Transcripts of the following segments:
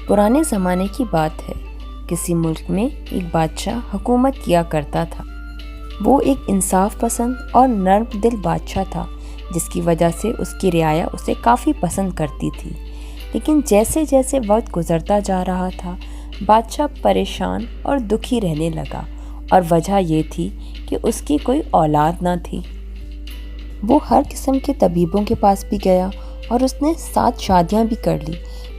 पुराने ज़माने की बात है। किसी मुल्क में एक बादशाह हुकूमत किया करता था। वो एक इंसाफ पसंद और नर्म दिल बादशाह था, जिसकी वजह से उसकी रियाया उसे काफ़ी पसंद करती थी। लेकिन जैसे जैसे वक्त गुजरता जा रहा था, बादशाह परेशान और दुखी रहने लगा, और वजह ये थी कि उसकी कोई औलाद ना थी। वो हर किस्म के तबीबों के पास भी गया और उसने 7 शादियां भी कर ली,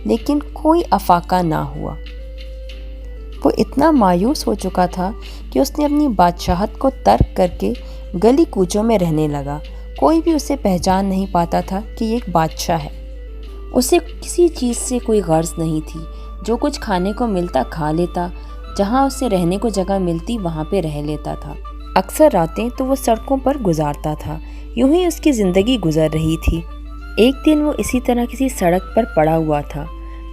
लेकिन कोई अफाका ना हुआ। वो इतना मायूस हो चुका था कि उसने अपनी बादशाहत को तर्क करके गली कूचों में रहने लगा। कोई भी उसे पहचान नहीं पाता था कि ये एक बादशाह है। उसे किसी चीज़ से कोई गर्ज नहीं थी। जो कुछ खाने को मिलता खा लेता, जहाँ उसे रहने को जगह मिलती वहाँ पे रह लेता था। अक्सर रातें तो वो सड़कों पर गुजारता था। यूं ही उसकी ज़िंदगी गुजर रही थी। एक दिन वो इसी तरह किसी सड़क पर पड़ा हुआ था।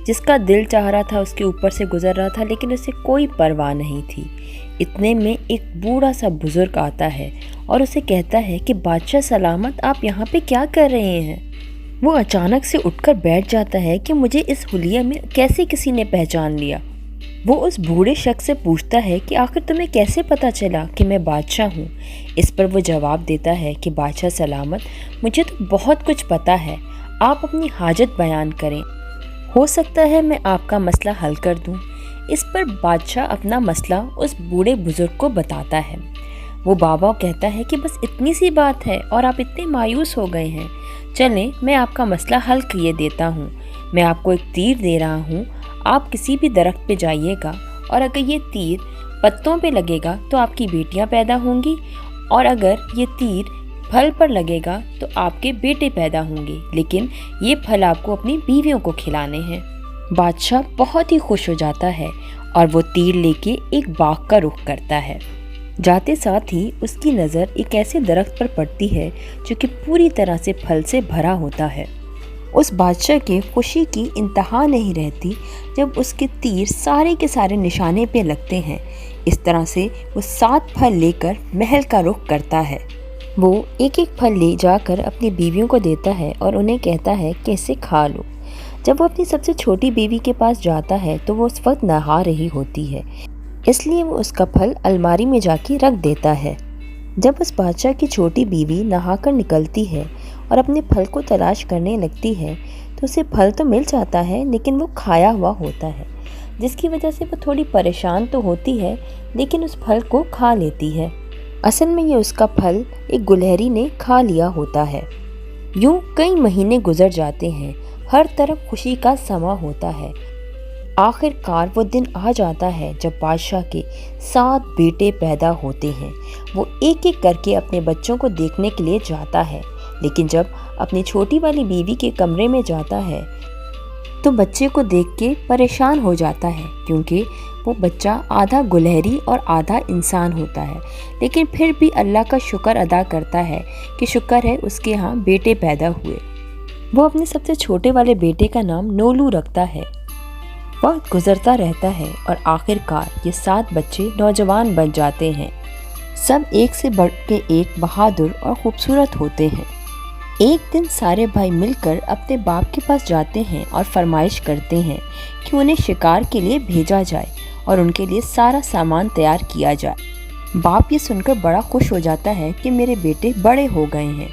जिसका दिल चाह रहा था उसके ऊपर से गुजर रहा था, लेकिन उसे कोई परवाह नहीं थी। इतने में एक बूढ़ा सा बुजुर्ग आता है और उसे कहता है कि बादशाह सलामत, आप यहाँ पे क्या कर रहे हैं। वो अचानक से उठकर बैठ जाता है कि मुझे इस हुलिया में कैसे किसी ने पहचान लिया। वो उस बूढ़े शख्स से पूछता है कि आखिर तुम्हें कैसे पता चला कि मैं बादशाह हूँ। इस पर वो जवाब देता है कि बादशाह सलामत, मुझे तो बहुत कुछ पता है, आप अपनी हाजत बयान करें, हो सकता है मैं आपका मसला हल कर दूँ। इस पर बादशाह अपना मसला उस बूढ़े बुजुर्ग को बताता है। वो बाबा कहता है कि बस इतनी सी बात है और आप इतने मायूस हो गए हैं। चलें, मैं आपका मसला हल किए देता हूँ। मैं आपको एक तीर दे रहा हूँ, आप किसी भी दरख्त पे जाइएगा और अगर ये तीर पत्तों पे लगेगा तो आपकी बेटियां पैदा होंगी, और अगर ये तीर फल पर लगेगा तो आपके बेटे पैदा होंगे, लेकिन ये फल आपको अपनी बीवियों को खिलाने हैं। बादशाह बहुत ही खुश हो जाता है और वो तीर लेके एक बाग का रुख करता है। जाते साथ ही उसकी नज़र एक ऐसे दरख्त पर पड़ती है जो कि पूरी तरह से फल से भरा होता है। उस बादशाह के खुशी की इंतहा नहीं रहती जब उसके तीर सारे के सारे निशाने पे लगते हैं। इस तरह से वो 7 फल लेकर महल का रुख करता है। वो एक एक फल ले जाकर अपनी बीवियों को देता है और उन्हें कहता है कि इसे खा लो। जब वो अपनी सबसे छोटी बीवी के पास जाता है तो वो उस वक्त नहा रही होती है, इसलिए वो उसका फल अलमारी में जाके रख देता है। जब उस बादशाह की छोटी बीवी नहाकर निकलती है और अपने फल को तलाश करने लगती है तो उसे फल तो मिल जाता है, लेकिन वो खाया हुआ होता है, जिसकी वजह से वो थोड़ी परेशान तो होती है, लेकिन उस फल को खा लेती है। असल में ये उसका फल एक गुलहरी ने खा लिया होता है। यूं कई महीने गुजर जाते हैं। हर तरफ खुशी का समा होता है। आखिरकार वो दिन आ जाता है जब बादशाह के 7 बेटे पैदा होते हैं। वो एक एक करके अपने बच्चों को देखने के लिए जाता है, लेकिन जब अपनी छोटी वाली बीवी के कमरे में जाता है तो बच्चे को देख के परेशान हो जाता है, क्योंकि वो बच्चा आधा गुलहरी और आधा इंसान होता है। लेकिन फिर भी अल्लाह का शुक्र अदा करता है कि शुक्र है उसके यहाँ बेटे पैदा हुए। वो अपने सबसे छोटे वाले बेटे का नाम नोलू रखता है। वक्त गुजरता रहता है और आखिरकार ये 7 बच्चे नौजवान बन जाते हैं। सब एक से बढ़ के एक बहादुर और खूबसूरत होते हैं। एक दिन सारे भाई मिलकर अपने बाप के पास जाते हैं और फरमाइश करते हैं कि उन्हें शिकार के लिए भेजा जाए और उनके लिए सारा सामान तैयार किया जाए। बाप ये सुनकर बड़ा खुश हो जाता है कि मेरे बेटे बड़े हो गए हैं।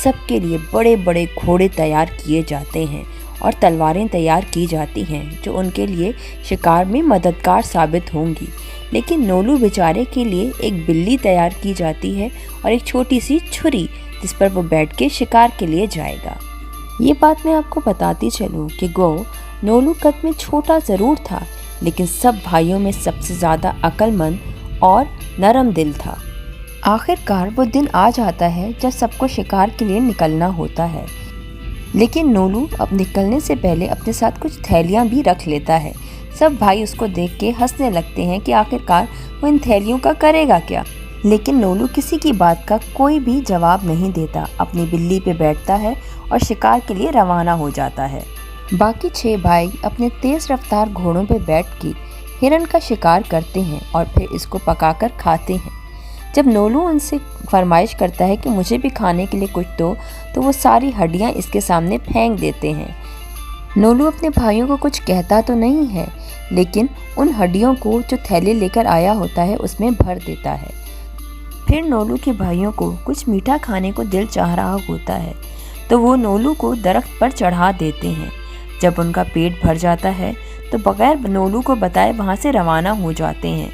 सबके लिए बड़े बड़े घोड़े तैयार किए जाते हैं और तलवारें तैयार की जाती हैं जो उनके लिए शिकार में मददगार साबित होंगी। लेकिन नोलू बेचारे के लिए एक बिल्ली तैयार की जाती है और एक छोटी सी छुरी, जिस पर वो बैठ के शिकार के लिए जाएगा। ये बात मैं आपको बताती चलूँ कि नोलू कद में छोटा ज़रूर था, लेकिन सब भाइयों में सबसे ज़्यादा अक्लमंद और नरम दिल था। आखिरकार वो दिन आ जाता है जब सबको शिकार के लिए निकलना होता है, लेकिन नोलू अब निकलने से पहले अपने साथ कुछ थैलियाँ भी रख लेता है। सब भाई उसको देख के हंसने लगते हैं कि आखिरकार वो इन थैलियों का करेगा क्या। लेकिन नोलू किसी की बात का कोई भी जवाब नहीं देता, अपनी बिल्ली पे बैठता है और शिकार के लिए रवाना हो जाता है। बाकी 6 भाई अपने तेज़ रफ्तार घोड़ों पे बैठ के हिरन का शिकार करते हैं और फिर इसको पकाकर खाते हैं। जब नोलू उनसे फरमाइश करता है कि मुझे भी खाने के लिए कुछ दो, तो वो सारी हड्डियाँ इसके सामने फेंक देते हैं। नोलू अपने भाइयों को कुछ कहता तो नहीं है, लेकिन उन हड्डियों को जो थैले लेकर आया होता है उसमें भर देता है। फिर नोलू के भाइयों को कुछ मीठा खाने को दिल चाह रहा होता है, तो वो नोलू को दरख्त पर चढ़ा देते हैं। जब उनका पेट भर जाता है तो बगैर नोलू को बताए वहाँ से रवाना हो जाते हैं।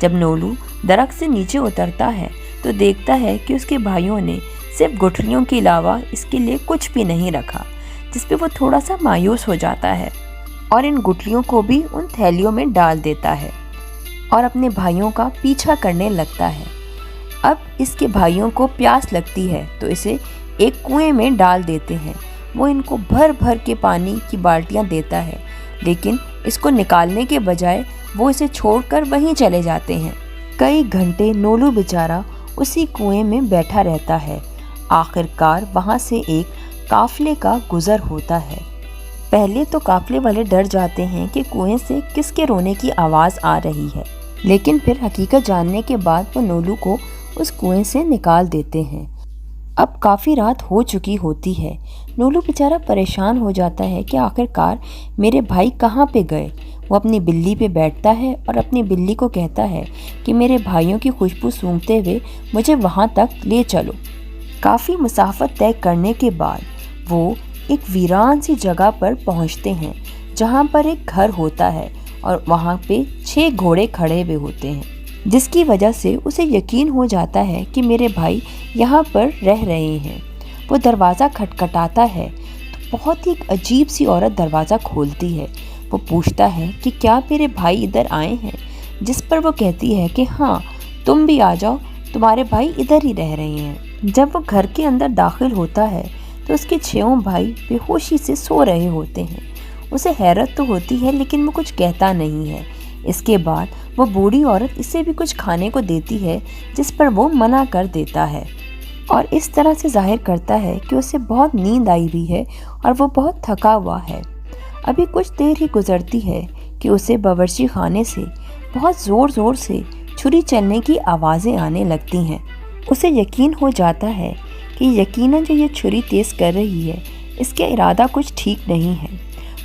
जब नोलू दरख्त से नीचे उतरता है तो देखता है कि उसके भाइयों ने सिर्फ गुठलियों के अलावा इसके लिए कुछ भी नहीं रखा, जिस पे वो थोड़ा सा मायूस हो जाता है और इन गुठलियों को भी उन थैलियों में डाल देता है और अपने भाइयों का पीछा करने लगता है। अब इसके भाइयों को प्यास लगती है तो इसे एक कुएं में डाल देते हैं। वो इनको भर भर के पानी की बाल्टियां देता है, लेकिन इसको निकालने के बजाय वो इसे छोड़कर वहीं चले जाते हैं। कई घंटे नोलू बेचारा उसी कुएं में बैठा रहता है। आखिरकार वहाँ से एक काफले का गुजर होता है। पहले तो काफले वाले डर जाते हैं कि कुएं से किसके रोने की आवाज़ आ रही है, लेकिन फिर हकीकत जानने के बाद वो नोलू को उस कुएं से निकाल देते हैं। अब काफ़ी रात हो चुकी होती है। नोलू बेचारा परेशान हो जाता है कि आखिरकार मेरे भाई कहाँ पे गए। वो अपनी बिल्ली पे बैठता है और अपनी बिल्ली को कहता है कि मेरे भाइयों की खुशबू सूंघते हुए मुझे वहाँ तक ले चलो। काफ़ी मुसाफत तय करने के बाद वो एक वीरान सी जगह पर पहुँचते हैं, जहाँ पर एक घर होता है और वहाँ पे 6 घोड़े खड़े हुए होते हैं, जिसकी वजह से उसे यकीन हो जाता है कि मेरे भाई यहाँ पर रह रहे हैं। वो दरवाज़ा खटखटाता है तो बहुत ही अजीब सी औरत दरवाज़ा खोलती है। वो पूछता है कि क्या मेरे भाई इधर आए हैं, जिस पर वो कहती है कि हाँ, तुम भी आ जाओ, तुम्हारे भाई इधर ही रह रहे हैं। जब वो घर के अंदर दाखिल होता है तो उसके 6 भाई बेहोशी से सो रहे होते हैं। उसे हैरत तो होती है, लेकिन वो कुछ कहता नहीं है। इसके बाद वो बूढ़ी औरत इसे भी कुछ खाने को देती है, जिस पर वो मना कर देता है और इस तरह से जाहिर करता है कि उसे बहुत नींद आई हुई है और वो बहुत थका हुआ है। अभी कुछ देर ही गुजरती है कि उसे बावर्ची खाने से बहुत ज़ोर ज़ोर से छुरी चलने की आवाज़ें आने लगती हैं। उसे यकीन हो जाता है कि यकीनन जो ये छुरी तेज़ कर रही है, इसका इरादा कुछ ठीक नहीं है।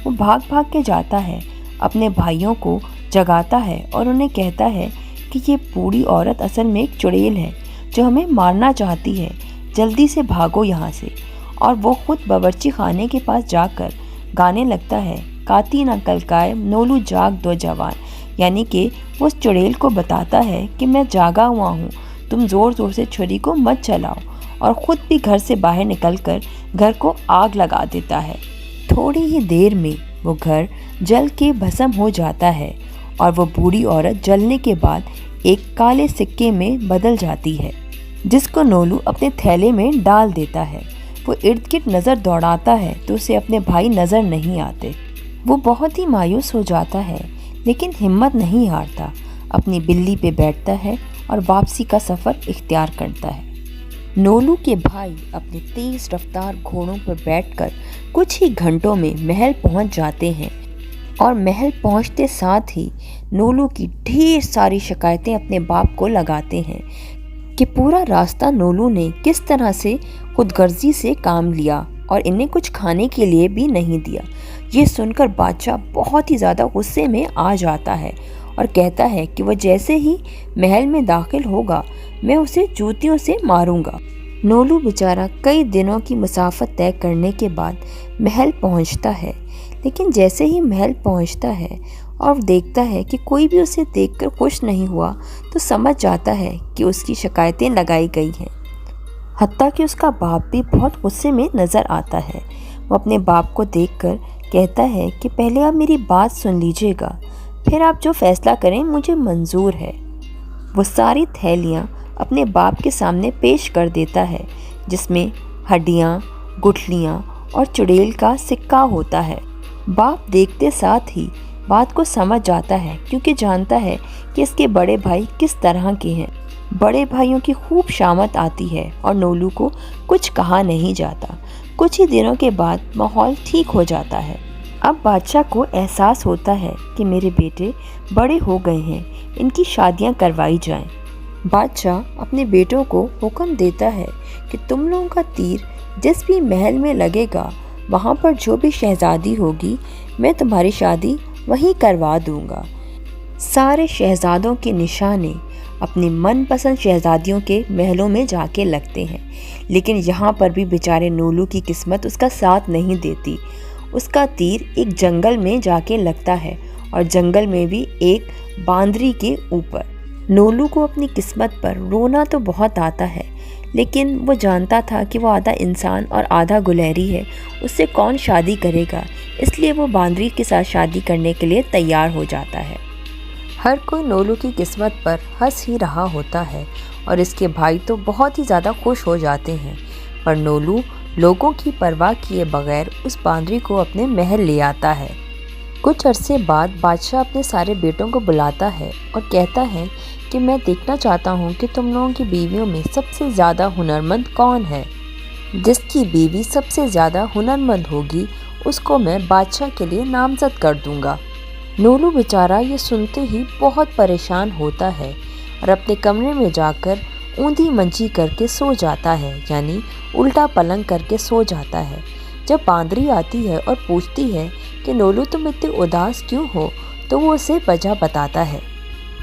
वो भाग भाग के जाता है, अपने भाइयों को जगाता है और उन्हें कहता है कि ये बूढ़ी औरत असल में एक चुड़ैल है जो हमें मारना चाहती है, जल्दी से भागो यहाँ से। और वो खुद बावर्ची खाने के पास जाकर गाने लगता है, काती ना कलकाए नोलू जाग दो जवान, यानी कि वो उस चुड़ैल को बताता है कि मैं जागा हुआ हूँ, तुम ज़ोर ज़ोर से छुरी को मत चलाओ, और ख़ुद भी घर से बाहर निकलकर घर को आग लगा देता है। थोड़ी ही देर में वो घर जल के भस्म हो जाता है और वो बूढ़ी औरत जलने के बाद एक काले सिक्के में बदल जाती है, जिसको नोलू अपने थैले में डाल देता है। वो इर्द गिर्द नज़र दौड़ाता है तो उसे अपने भाई नज़र नहीं आते। वो बहुत ही मायूस हो जाता है, लेकिन हिम्मत नहीं हारता। अपनी बिल्ली पे बैठता है और वापसी का सफ़र इख्तियार करता है। नोलू के भाई अपने तेज़ रफ्तार घोड़ों पर बैठकर कुछ ही घंटों में महल पहुंच जाते हैं और महल पहुंचते साथ ही नोलू की ढेर सारी शिकायतें अपने बाप को लगाते हैं कि पूरा रास्ता नोलू ने किस तरह से खुदगर्जी से काम लिया और इन्हें कुछ खाने के लिए भी नहीं दिया। ये सुनकर बादशाह बहुत ही ज़्यादा गुस्से में आ जाता है और कहता है कि वह जैसे ही महल में दाखिल होगा मैं उसे जूतियों से मारूंगा। नोलू बेचारा कई दिनों की मुसाफत तय करने के बाद महल पहुंचता है, लेकिन जैसे ही महल पहुंचता है और देखता है कि कोई भी उसे देखकर खुश नहीं हुआ, तो समझ जाता है कि उसकी शिकायतें लगाई गई हैं। हत्ता कि उसका बाप भी बहुत गुस्से में नज़र आता है। वो अपने बाप को देखकर कहता है कि पहले आप मेरी बात सुन लीजिएगा, फिर आप जो फैसला करें मुझे मंजूर है। वो सारी थैलियाँ अपने बाप के सामने पेश कर देता है, जिसमें हड्डियाँ, गुठलियाँ और चुड़ैल का सिक्का होता है। बाप देखते साथ ही बात को समझ जाता है, क्योंकि जानता है कि इसके बड़े भाई किस तरह के हैं। बड़े भाइयों की खूब शामत आती है और नोलू को कुछ कहा नहीं जाता। कुछ ही दिनों के बाद माहौल ठीक हो जाता है। अब बादशाह को एहसास होता है कि मेरे बेटे बड़े हो गए हैं, इनकी शादियां करवाई जाएं। बादशाह अपने बेटों को हुक्म देता है कि तुम लोगों का तीर जिस भी महल में लगेगा وہاں پر جو بھی شہزادی ہوگی میں تمہاری شادی وہیں کروا دوں گا۔ سارے شہزادوں کے نشانے اپنی من پسند شہزادیوں کے محلوں میں جا کے لگتے ہیں، لیکن یہاں پر بھی بیچارے نولو کی قسمت اس کا ساتھ نہیں دیتی۔ اس کا تیر ایک جنگل میں جا کے لگتا ہے اور جنگل میں بھی ایک باندری کے اوپر۔ نولو کو اپنی قسمت پر رونا تو بہت آتا ہے، لیکن وہ جانتا تھا کہ وہ آدھا انسان اور آدھا گلہری ہے، اس سے کون شادی کرے گا، اس لیے وہ باندری کے ساتھ شادی کرنے کے لیے تیار ہو جاتا ہے۔ ہر کوئی نولو کی قسمت پر ہنس ہی رہا ہوتا ہے اور اس کے بھائی تو بہت ہی زیادہ خوش ہو جاتے ہیں، پر نولو لوگوں کی پرواہ کیے بغیر اس باندری کو اپنے محل لے آتا ہے۔ کچھ عرصے بعد بادشاہ اپنے سارے بیٹوں کو بلاتا ہے اور کہتا ہے کہ میں دیکھنا چاہتا ہوں کہ تم لوگوں کی بیویوں میں سب سے زیادہ ہنرمند کون ہے۔ جس کی بیوی سب سے زیادہ ہنرمند ہوگی اس کو میں بادشاہ کے لیے نامزد کر دوں گا۔ نولو بیچارہ یہ سنتے ہی بہت پریشان ہوتا ہے اور اپنے کمرے میں جا کر اوندھی منجی کر کے سو جاتا ہے، یعنی الٹا پلنگ کر کے سو جاتا ہے۔ جب باندری آتی ہے اور پوچھتی ہے کہ نولو تم اتنے اداس کیوں ہو، تو وہ اسے وجہ بتاتا ہے۔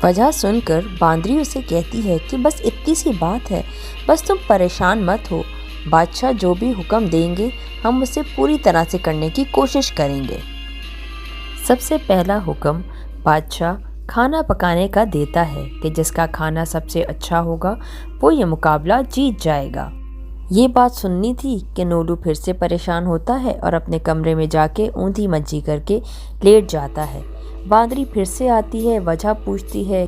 وجہ سن کر باندری اسے کہتی ہے کہ بس اتنی سی بات ہے، بس تم پریشان مت ہو، بادشاہ جو بھی حکم دیں گے ہم اسے پوری طرح سے کرنے کی کوشش کریں گے۔ سب سے پہلا حکم بادشاہ کھانا پکانے کا دیتا ہے کہ جس کا کھانا سب سے اچھا ہوگا وہ یہ مقابلہ جیت جائے گا۔ یہ بات سننی تھی کہ نولو پھر سے پریشان ہوتا ہے اور اپنے کمرے میں جا کے اوندھی منجی کر کے لیٹ جاتا ہے۔ باندری پھر سے آتی ہے، وجہ پوچھتی ہے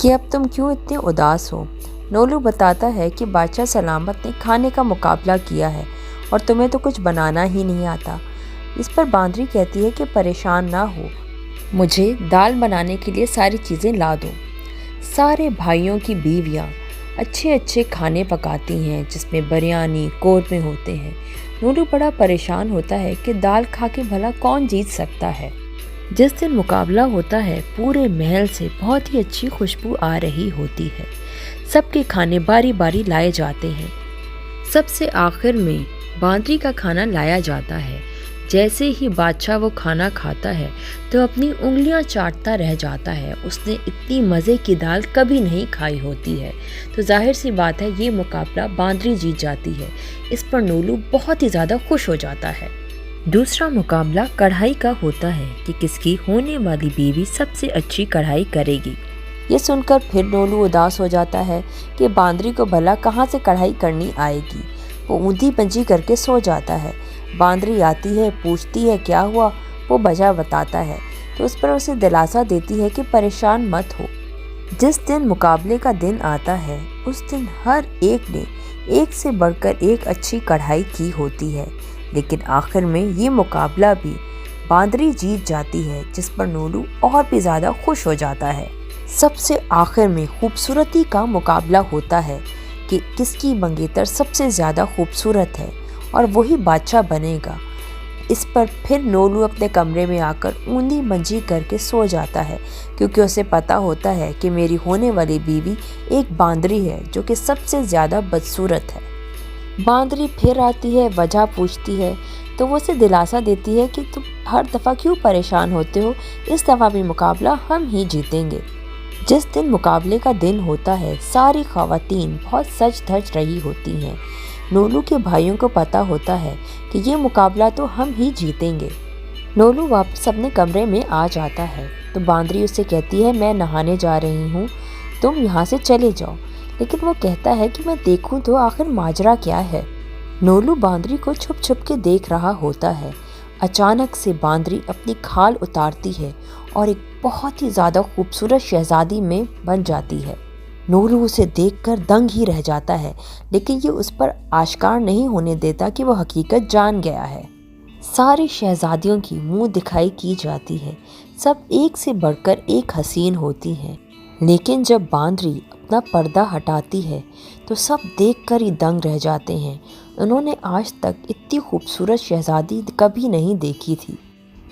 کہ اب تم کیوں اتنے اداس ہو۔ نولو بتاتا ہے کہ بادشاہ سلامت نے کھانے کا مقابلہ کیا ہے اور تمہیں تو کچھ بنانا ہی نہیں آتا۔ اس پر باندری کہتی ہے کہ پریشان نہ ہو، مجھے دال بنانے کے لیے ساری چیزیں لا دو۔ سارے بھائیوں کی بیویاں اچھے اچھے کھانے پکاتی ہیں جس میں بریانی، قورمے ہوتے ہیں۔ نولو بڑا پریشان ہوتا ہے کہ دال کھا کے بھلا کون جیت سکتا ہے۔ جس دن مقابلہ ہوتا ہے پورے محل سے بہت ہی اچھی خوشبو آ رہی ہوتی ہے، سب کے کھانے باری باری لائے جاتے ہیں۔ سب سے آخر میں باندری کا کھانا لایا جاتا ہے۔ جیسے ہی بادشاہ وہ کھانا کھاتا ہے تو اپنی انگلیاں چاٹتا رہ جاتا ہے، اس نے اتنی مزے کی دال کبھی نہیں کھائی ہوتی ہے، تو ظاہر سی بات ہے یہ مقابلہ باندری جیت جاتی ہے۔ اس پر نولو بہت ہی زیادہ خوش ہو جاتا ہے۔ دوسرا مقابلہ کڑھائی کا ہوتا ہے کہ کس کی ہونے والی بیوی سب سے اچھی کڑھائی کرے گی۔ یہ سن کر پھر نولو اداس ہو جاتا ہے کہ باندری کو بھلا کہاں سے کڑھائی کرنی آئے گی۔ وہ اوندھی منجی کر کے سو جاتا ہے۔ باندری آتی ہے، پوچھتی ہے کیا ہوا، وہ وجہ بتاتا ہے تو اس پر اسے دلاسا دیتی ہے کہ پریشان مت ہو۔ جس دن مقابلے کا دن آتا ہے اس دن ہر ایک نے ایک سے بڑھ کر ایک اچھی کڑھائی کی ہوتی ہے، لیکن آخر میں یہ مقابلہ بھی باندری جیت جاتی ہے، جس پر نولو اور بھی زیادہ خوش ہو جاتا ہے۔ سب سے آخر میں خوبصورتی کا مقابلہ ہوتا ہے کہ کس کی منگیتر سب سے زیادہ خوبصورت ہے اور وہی بادشاہ بنے گا۔ اس پر پھر نولو اپنے کمرے میں آ کر اوندھی منجی کر کے سو جاتا ہے، کیونکہ اسے پتہ ہوتا ہے کہ میری ہونے والی بیوی ایک باندری ہے جو کہ سب سے زیادہ بدصورت ہے۔ باندری پھر آتی ہے، وجہ پوچھتی ہے تو وہ اسے دلاسا دیتی ہے کہ تم ہر دفعہ کیوں پریشان ہوتے ہو، اس دفعہ بھی مقابلہ ہم ہی جیتیں گے۔ جس دن مقابلے کا دن ہوتا ہے ساری خواتین بہت سج دھج رہی ہوتی ہیں۔ نولو کے بھائیوں کو پتہ ہوتا ہے کہ یہ مقابلہ تو ہم ہی جیتیں گے۔ نولو واپس اپنے کمرے میں آ جاتا ہے تو باندری اسے کہتی ہے میں نہانے جا رہی ہوں، تم یہاں سے چلے جاؤ، لیکن وہ کہتا ہے کہ میں دیکھوں تو آخر ماجرا کیا ہے۔ نولو باندری کو چھپ چھپ کے دیکھ رہا ہوتا ہے۔ اچانک سے باندری اپنی کھال اتارتی ہے اور ایک بہت ہی زیادہ خوبصورت شہزادی میں بن جاتی ہے۔ نولو اسے دیکھ کر دنگ ہی رہ جاتا ہے، لیکن یہ اس پر آشکار نہیں ہونے دیتا کہ وہ حقیقت جان گیا ہے۔ ساری شہزادیوں کی منہ دکھائی کی جاتی ہے، سب ایک سے بڑھ کر ایک حسین ہوتی ہیں، لیکن جب باندری اپنا پردہ ہٹاتی ہے تو سب دیکھ کر ہی دنگ رہ جاتے ہیں۔ انہوں نے آج تک اتنی خوبصورت شہزادی کبھی نہیں دیکھی تھی،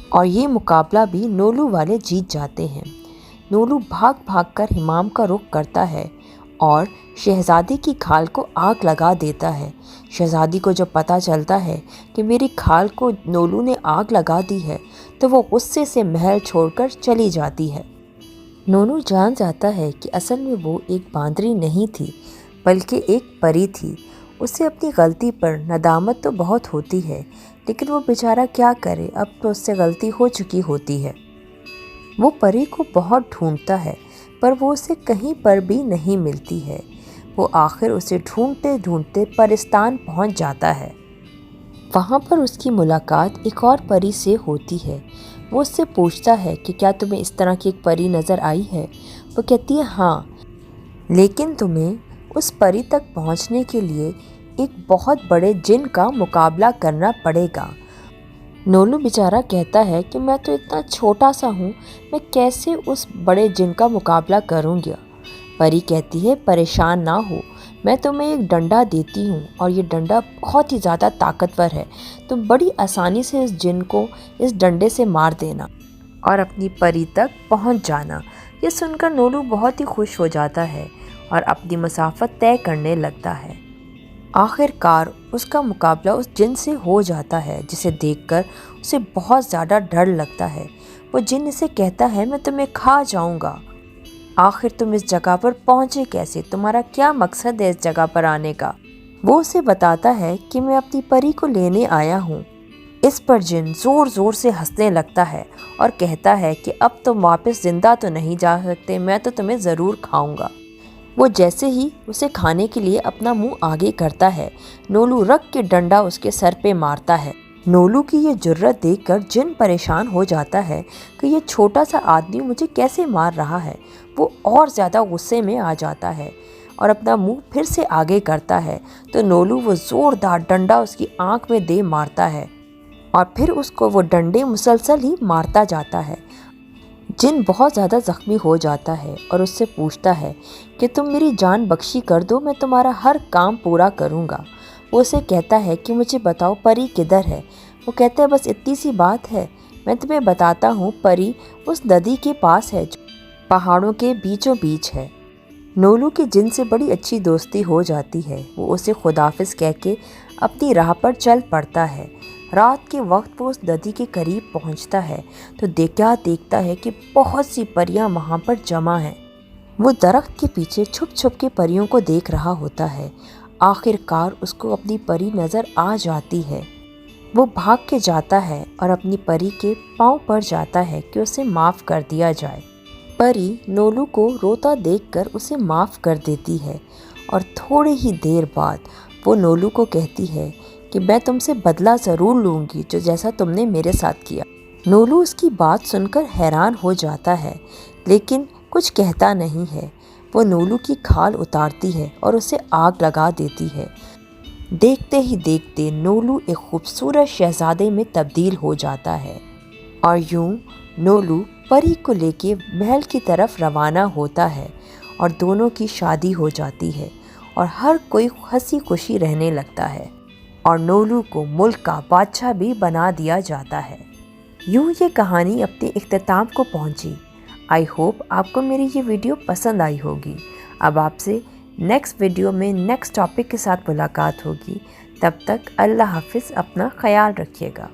اور یہ مقابلہ بھی نولو والے جیت جاتے ہیں۔ نولو بھاگ بھاگ کر حمام کا رخ کرتا ہے اور शहज़ादी की खाल को आग लगा देता है। शहज़ादी को जब पता चलता है कि मेरी खाल को नोलू ने आग लगा दी है तो वो गुस्से से महल छोड़कर चली जाती है। नोनू जान जाता है कि असल में वो एक बांदरी नहीं थी बल्कि एक परी थी। उसे अपनी गलती पर नदामत तो बहुत होती है, लेकिन वो बेचारा क्या करे, अब तो उससे गलती हो चुकी होती है। वो परी को बहुत ढूंढता है पर वो उसे कहीं पर भी नहीं मिलती है। वो आखिर उसे ढूंढते ढूंढते परिस्तान पहुंच जाता है। वहाँ पर उसकी मुलाकात एक और परी से होती है। वो उससे पूछता है कि क्या तुम्हें इस तरह की एक परी नज़र आई है। वो कहती है हाँ, लेकिन तुम्हें उस परी तक पहुँचने के लिए एक बहुत बड़े जिन का मुकाबला करना पड़ेगा। नोलू बेचारा कहता है कि मैं तो इतना छोटा सा हूँ, मैं कैसे उस बड़े जिन का मुकाबला करूँगा। परी कहती है परेशान ना हो, मैं तुम्हें एक डंडा देती हूँ और ये डंडा बहुत ही ज़्यादा ताकतवर है। तुम बड़ी आसानी से इस जिन को इस डंडे से मार देना और अपनी परी तक पहुँच जाना। ये सुनकर नोलू बहुत ही खुश हो जाता है और अपनी मसाफत तय करने लगता है। आखिरकार उसका मुकाबला उस जिन से हो जाता है, जिसे देखकर उसे बहुत ज़्यादा डर लगता है। वो जिन इसे कहता है मैं तुम्हें खा जाऊँगा। आखिर तुम इस जगह पर पहुँचे कैसे, तुम्हारा क्या मकसद है इस जगह पर आने का। वो उसे बताता है कि मैं अपनी परी को लेने आया हूँ। इस पर जिन ज़ोर ज़ोर से हंसने लगता है और कहता है कि अब तुम वापस ज़िंदा तो नहीं जा सकते, मैं तो तुम्हें ज़रूर खाऊंगा। वो जैसे ही उसे खाने के लिए अपना मुंह आगे करता है, नोलू रख के डंडा उसके सर पे मारता है। नोलू की ये जुर्रत देखकर जिन परेशान हो जाता है कि ये छोटा सा आदमी मुझे कैसे मार रहा है। वो और ज़्यादा गुस्से में आ जाता है और अपना मुंह फिर से आगे करता है तो नोलू वो ज़ोरदार डंडा उसकी आंख में दे मारता है और फिर उसको वो डंडे मुसलसल ही मारता जाता है। जिन बहुत ज़्यादा ज़ख्मी हो जाता है और उससे पूछता है कि तुम मेरी जान बख्शी कर दो, मैं तुम्हारा हर काम पूरा करूँगा। वो उसे कहता है कि मुझे बताओ परी किधर है। वो कहता है बस इतनी सी बात है, मैं तुम्हें बताता हूँ। परी उस नदी के पास है जो पहाड़ों के बीचों बीच है। नोलू की जिन से बड़ी अच्छी दोस्ती हो जाती है। वो उसे खुदाफिज कह के अपनी राह पर चल पड़ता है। रात के वक्त वो उस नदी के करीब पहुंचता है तो देखता है कि बहुत सी परियां वहां पर जमा हैं। वो दरख्त के पीछे छुप छुप के परियों को देख रहा होता है। आखिरकार उसको अपनी परी नज़र आ जाती है। वो भाग के जाता है और अपनी परी के पाँव पड़ जाता है कि उसे माफ़ कर दिया जाए। परी नोलू को रोता देखकर उसे माफ़ कर देती है और थोड़ी ही देर बाद वो नोलू को कहती है कि मैं तुमसे बदला ज़रूर लूँगी जो जैसा तुमने मेरे साथ किया। नोलू उसकी बात सुनकर हैरान हो जाता है लेकिन कुछ कहता नहीं है। वो नोलू की खाल उतारती है और उसे आग लगा देती है। देखते ही देखते नोलू एक खूबसूरत शहज़ादे में तब्दील हो जाता है और यूं नोलू परी को लेके महल की तरफ रवाना होता है और दोनों की शादी हो जाती है और हर कोई हंसी खुशी रहने लगता है और नोलू को मुल्क का बादशाह भी बना दिया जाता है। यूं ये कहानी अपने इख्तिताम को पहुंची। आई होप आपको मेरी ये वीडियो पसंद आई होगी। अब आपसे नेक्स्ट वीडियो में नेक्स्ट टॉपिक के साथ मुलाकात होगी। तब तक अल्लाह हाफिज़, अपना ख्याल रखिएगा।